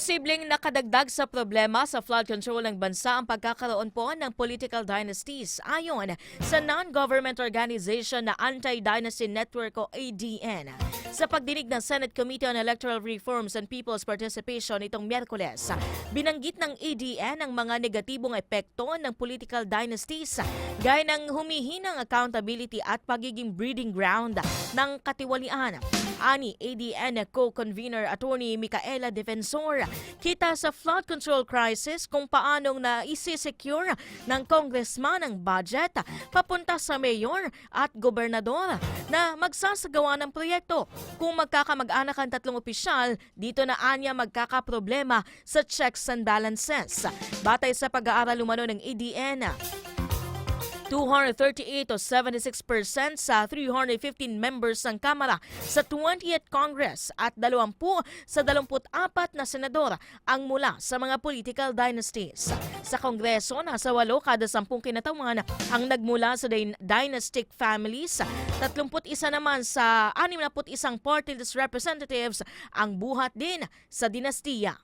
Posibleng nakadagdag sa problema sa flood control ng bansa ang pagkakaroon po ng political dynasties ayon sa non-government organization na Anti-Dynasty Network o ADN. Sa pagdinig ng Senate Committee on Electoral Reforms and People's Participation itong Miyerkules, binanggit ng ADN ang mga negatibong epekto ng political dynasties gaya ng humihinang accountability at pagiging breeding ground ng katiwalian. Ani ADN co-convener Attorney Micaela Defensor, kita sa flood control crisis kung paanong naisisecure ng congressman ang budget papunta sa mayor at gobernador na magsasagawa ng proyekto. Kung magkakamag-anak ang tatlong opisyal, dito na anya magkakaproblema sa checks and balances. Batay sa pag-aaral umano ng ADN, 238 o 76% sa 315 members ng Kamara sa 20th Congress at 20 sa 24 na senador ang mula sa mga political dynasties. Sa Kongreso, nasa 8 kada 10 kinatawan ang nagmula sa dynastic families, 31 naman sa 61 party list representatives ang buhat din sa dinastiya.